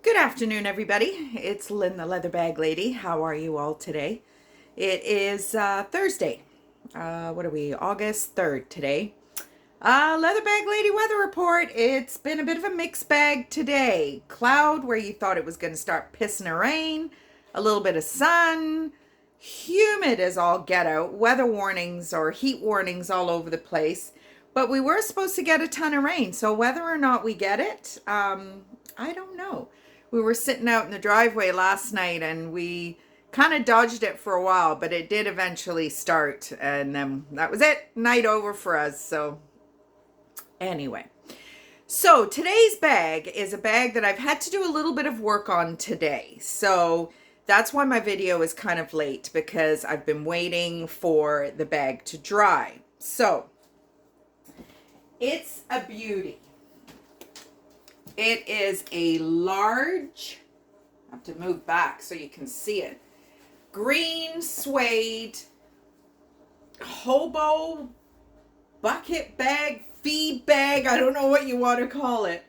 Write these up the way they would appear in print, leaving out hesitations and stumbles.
Good afternoon, everybody. It's Lynn, the Leather Bag Lady. How are you all today? It is Thursday. What are we? August 3rd today. Leather Bag Lady weather report. It's been a bit of a mixed bag today. Cloud where you thought it was going to start pissing or rain. A little bit of sun. Humid as all get out. Weather warnings or heat warnings all over the place. But we were supposed to get a ton of rain. So whether or not we get it, I don't know. We were sitting out in the driveway last night and we kind of dodged it for a while, but it did eventually start. And then that was it. Night over for us. So anyway, so today's bag is a bag that I've had to do a little bit of work on today. So that's why my video is kind of late, because I've been waiting for the bag to dry. So it's a beauty. It is a large, I have to move back so you can see it, green suede hobo bucket bag, feed bag, I don't know what you want to call it,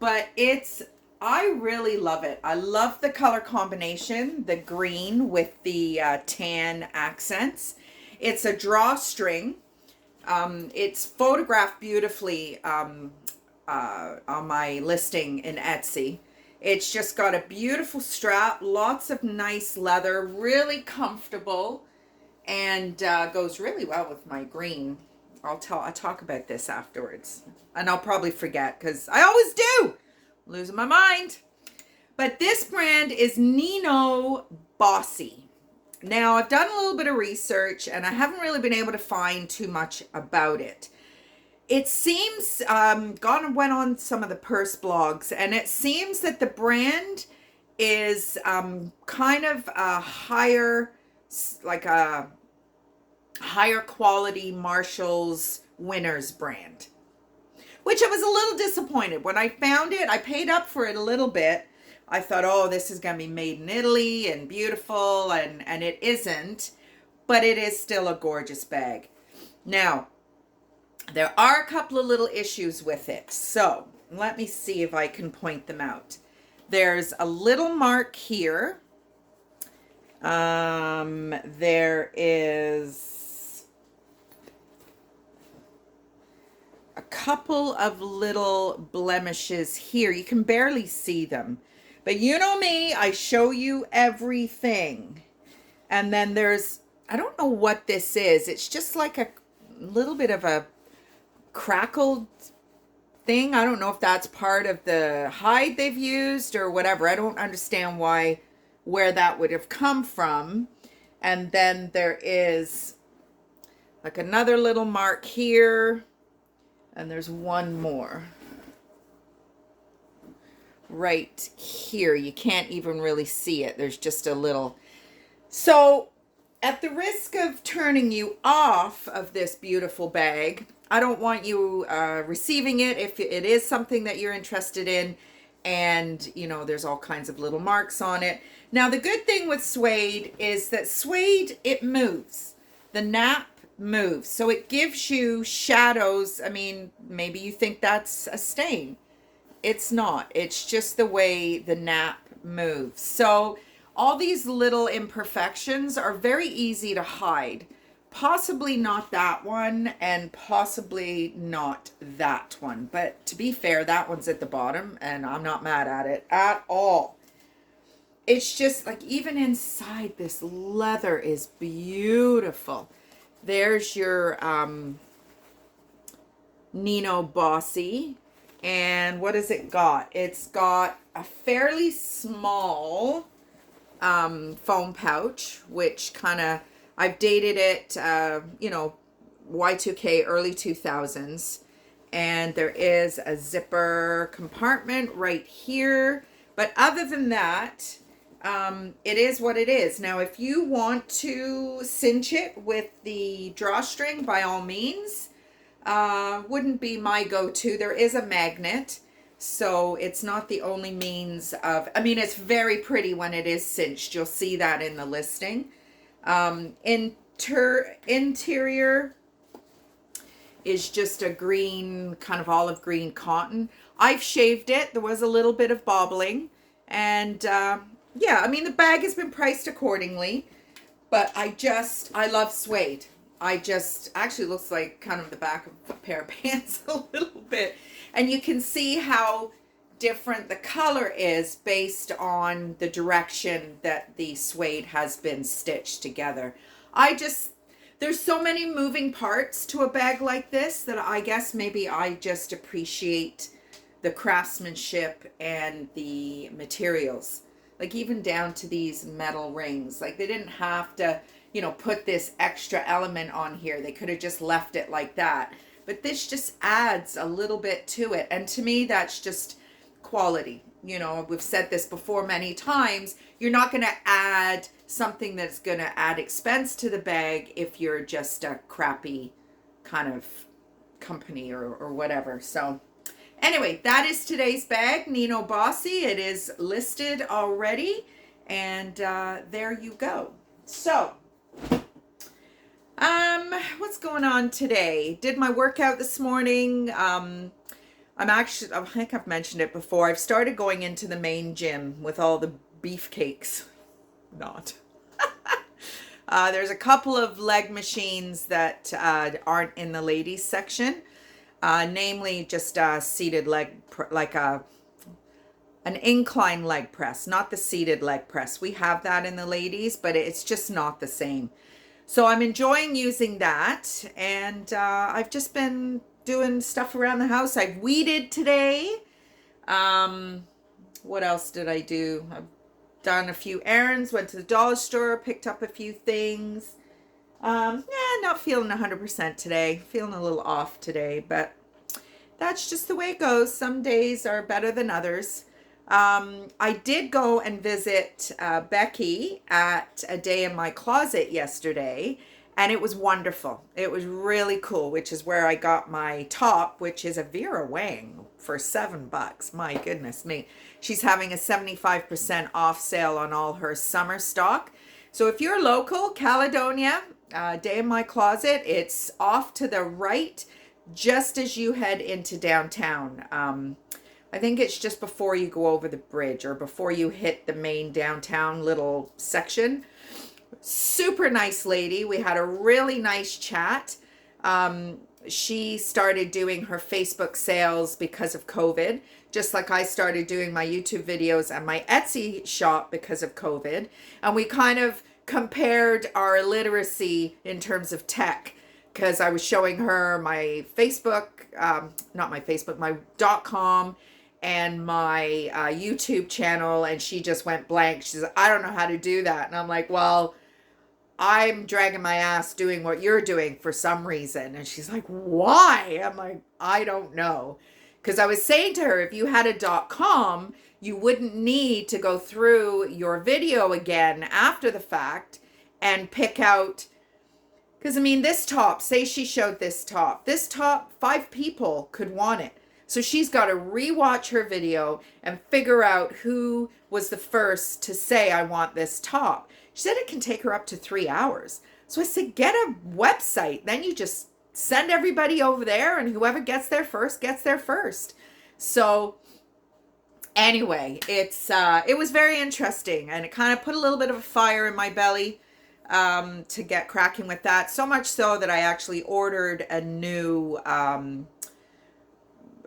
but I really love it. I love the color combination, the green with the tan accents. It's a drawstring. It's photographed beautifully on my listing in Etsy. It's just got a beautiful strap, lots of nice leather, really comfortable, and goes really well with my green. I'll talk about this afterwards, and I'll probably forget because I always do. Losing my mind. But this brand is Nino Bossi. Now, I've done a little bit of research, and I haven't really been able to find too much about it. It seems, went on some of the purse blogs, and it seems that the brand is kind of a higher quality Marshall's Winners brand, which I was a little disappointed. When I found it, I paid up for it a little bit. I thought, oh, this is going to be made in Italy and beautiful, and it isn't, but it is still a gorgeous bag. Now, there are a couple of little issues with it, so let me see if I can point them out. There's a little mark here. There is a couple of little blemishes here. You can barely see them, but you know me, I show you everything. And then there's, I don't know what this is. It's just like a little bit of a crackled thing. I don't know if that's part of the hide they've used or whatever. I don't understand where that would have come from. And then there is like another little mark here, and there's one more right here. You can't even really see it. There's just a little. So at the risk of turning you off of this beautiful bag, I don't want you receiving it if it is something that you're interested in. And, you know, there's all kinds of little marks on it. Now, the good thing with suede is that suede, it moves. The nap moves. So it gives you shadows. I mean, maybe you think that's a stain. It's not. It's just the way the nap moves. So all these little imperfections are very easy to hide. Possibly not that one, and possibly not that one. But to be fair, that one's at the bottom, and I'm not mad at it at all. It's just like, even inside, this leather is beautiful. There's your Nino Bossi. And what has it got? It's got a fairly small foam pouch, which kind of, I've dated it, you know, Y2K, early 2000s. And there is a zipper compartment right here. But other than that, it is what it is. Now, if you want to cinch it with the drawstring, by all means, wouldn't be my go-to. There is a magnet, so it's not the only means of, I mean, it's very pretty when it is cinched. You'll see that in the listing. Interior is just a green, kind of olive green cotton. I've shaved it. There was a little bit of bobbling, And yeah, I mean, the bag has been priced accordingly, but I love suede. Actually looks like kind of the back of a pair of pants a little bit. And you can see how different the color is based on the direction that the suede has been stitched together. There's so many moving parts to a bag like this that I guess maybe I just appreciate the craftsmanship and the materials. Like even down to these metal rings. Like they didn't have to, put this extra element on here. They could have just left it like that. But this just adds a little bit to it. And to me, that's just quality. We've said this before many times. You're not going to add something that's going to add expense to the bag if you're just a crappy kind of company or whatever. So anyway, that is today's bag, Nino Bossi. It is listed already. And there you go. So what's going on today? Did my workout this morning. I think I've mentioned it before. I've started going into the main gym with all the beefcakes. Not. There's a couple of leg machines that aren't in the ladies section. Namely just a seated leg, an incline leg press, not the seated leg press. We have that in the ladies, but it's just not the same. So I'm enjoying using that, and I've just been doing stuff around the house. I weeded today. What else did I do? I've done a few errands, went to the dollar store, picked up a few things. Not feeling 100% today. Feeling a little off today, but that's just the way it goes. Some days are better than others. I did go and visit Becky at A Day in My Closet yesterday, and it was wonderful. It was really cool, which is where I got my top, which is a Vera Wang for $7. My goodness me. She's having a 75% off sale on all her summer stock. So if you're local, Caledonia, Day in My Closet, it's off to the right just as you head into downtown. I think it's just before you go over the bridge or before you hit the main downtown little section. Super nice lady. We had a really nice chat. She started doing her Facebook sales because of COVID, just like I started doing my YouTube videos and my Etsy shop because of COVID. And we kind of compared our literacy in terms of tech, because I was showing her my Facebook, not my Facebook, my .com and my YouTube channel, and she just went blank. She said, I don't know how to do that. And I'm like, well, I'm dragging my ass doing what you're doing for some reason. And she's like, why? I'm like, I don't know. Because I was saying to her, if you had a .com, you wouldn't need to go through your video again after the fact and pick out. Because I mean, this top, say she showed this top, 5 people could want it. So she's got to rewatch her video and figure out who was the first to say, I want this top. She said it can take her up to 3 hours. So I said, get a website. Then you just send everybody over there, and whoever gets there first gets there first. So anyway, it was very interesting, and it kind of put a little bit of a fire in my belly to get cracking with that. So much so that I actually ordered a new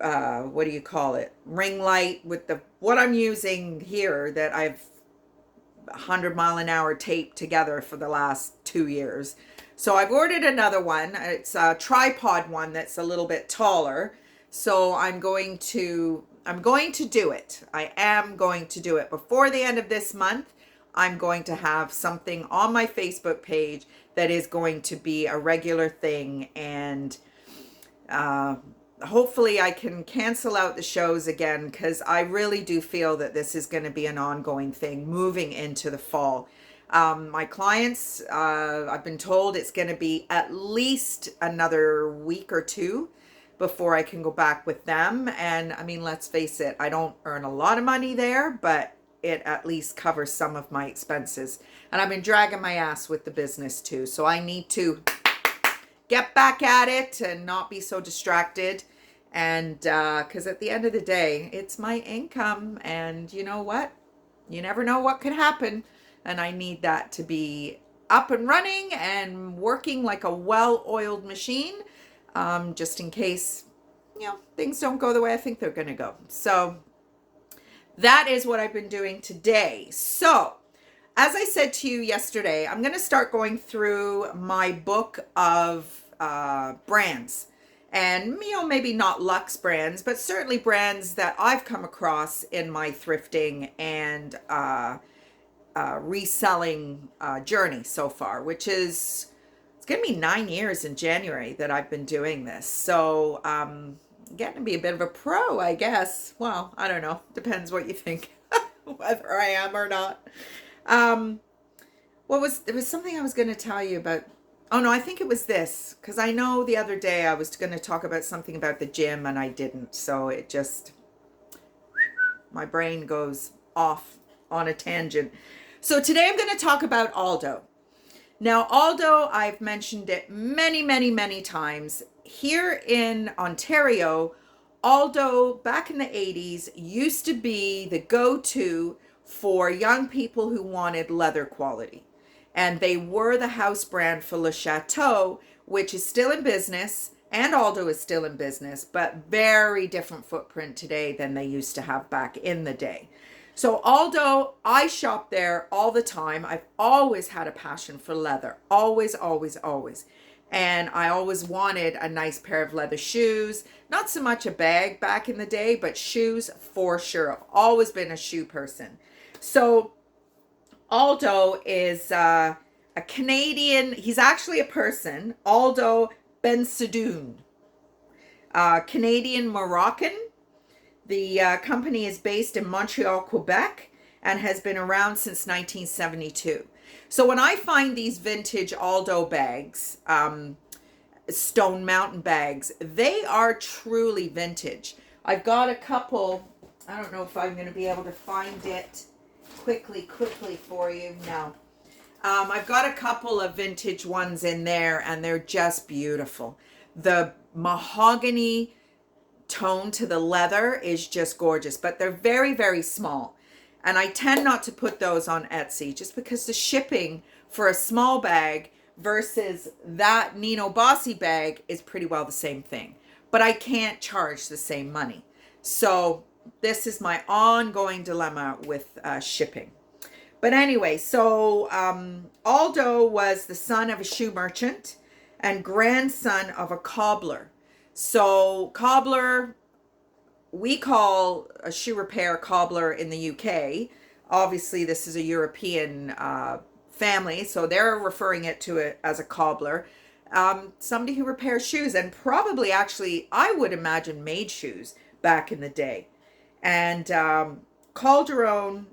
what do you call it, ring light with what I'm using here that I've 100-mile-an-hour taped together for the last 2 years. So I've ordered another one. It's a tripod one that's a little bit taller. So I'm going to do it. I am going to do it before the end of this month. I'm going to have something on my Facebook page that is going to be a regular thing, and hopefully I can cancel out the shows again, because I really do feel that this is going to be an ongoing thing moving into the fall. My clients, I've been told it's going to be at least another week or two before I can go back with them. And I mean, let's face it, I don't earn a lot of money there, but it at least covers some of my expenses. And I've been dragging my ass with the business too. So I need to get back at it and not be so distracted. And because at the end of the day, it's my income. And you know what? you never know what could happen. And I need that to be up and running and working like a well-oiled machine, just in case, things don't go the way I think they're going to go. So that is what I've been doing today. So as I said to you yesterday, I'm going to start going through my book of brands. And, maybe not luxe brands, but certainly brands that I've come across in my thrifting and reselling journey so far, which is, it's going to be 9 years in January that I've been doing this. So getting to be a bit of a pro, I guess. Well, I don't know. Depends what you think, whether I am or not. There was something I was going to tell you about. Oh no, I think it was this, because I know the other day I was going to talk about something about the gym and I didn't. So it just, my brain goes off on a tangent. So today I'm going to talk about Aldo. Now, Aldo, I've mentioned it many, many, many times. Here in Ontario, Aldo back in the 80s used to be the go-to for young people who wanted leather quality. And they were the house brand for Le Chateau, which is still in business, and Aldo is still in business, but very different footprint today than they used to have back in the day. So Aldo, I shop there all the time. I've always had a passion for leather. Always, always, always. And I always wanted a nice pair of leather shoes. Not so much a bag back in the day, but shoes for sure. I've always been a shoe person. So Aldo is a Canadian, he's actually a person, Aldo Ben Sadoun, Canadian Moroccan. The company is based in Montreal, Quebec, and has been around since 1972. So when I find these vintage Aldo bags, Stone Mountain bags, they are truly vintage. I've got a couple, I don't know if I'm going to be able to find it quickly for you. No. I've got a couple of vintage ones in there, and they're just beautiful. The mahogany tone to the leather is just gorgeous, but they're very, very small. And I tend not to put those on Etsy just because the shipping for a small bag versus that Nino Bossi bag is pretty well the same thing. But I can't charge the same money. So this is my ongoing dilemma with shipping. But anyway, so Aldo was the son of a shoe merchant and grandson of a cobbler. So cobbler, we call a shoe repair cobbler in the UK. Obviously, this is a European family, so they're referring to it as a cobbler. Somebody who repairs shoes, and probably actually, I would imagine, made shoes back in the day. And Calderon,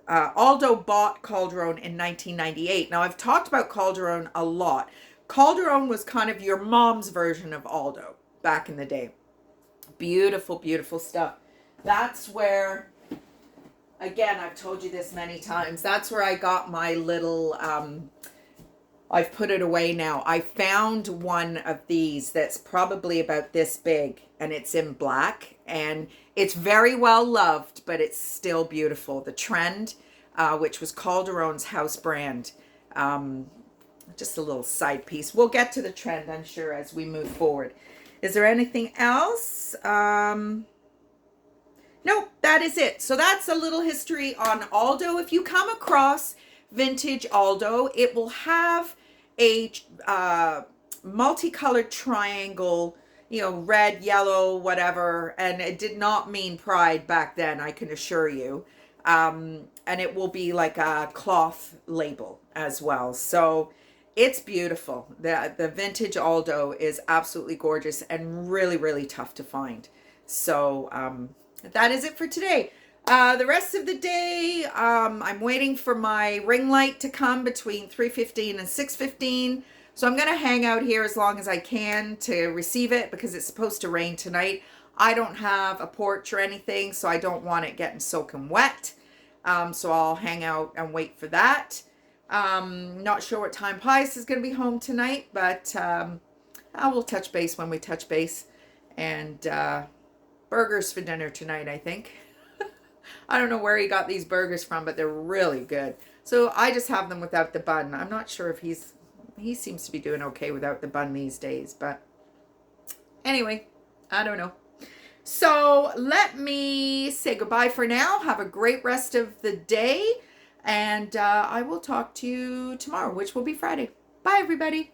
Aldo bought Calderon in 1998. Now, I've talked about Calderon a lot. Calderon was kind of your mom's version of Aldo back in the day. Beautiful, beautiful stuff. That's where, again, I've told you this many times, that's where I got my little, I've put it away now. I found one of these that's probably about this big, and it's in black, and it's very well loved, but it's still beautiful. The Trend, which was Calderon's house brand. Just a little side piece. We'll get to the Trend, I'm sure, as we move forward. Is there anything else? Nope, that is it. So that's a little history on Aldo. If you come across vintage Aldo, it will have a multicolored triangle, red, yellow, whatever. And it did not mean pride back then, I can assure you. And it will be like a cloth label as well. So it's beautiful. The vintage Aldo is absolutely gorgeous and really, really tough to find. So that is it for today. The rest of the day, I'm waiting for my ring light to come between 3:15 and 6:15. So I'm going to hang out here as long as I can to receive it because it's supposed to rain tonight. I don't have a porch or anything, so I don't want it getting soaking wet. So I'll hang out and wait for that. Not sure what time Pius is going to be home tonight, but I will touch base when we touch base. And burgers for dinner tonight, I think. I don't know where he got these burgers from, but they're really good. So I just have them without the bun. I'm not sure if he seems to be doing okay without the bun these days, but anyway, I don't know. So let me say goodbye for now. Have a great rest of the day, and I will talk to you tomorrow, which will be Friday. Bye, everybody.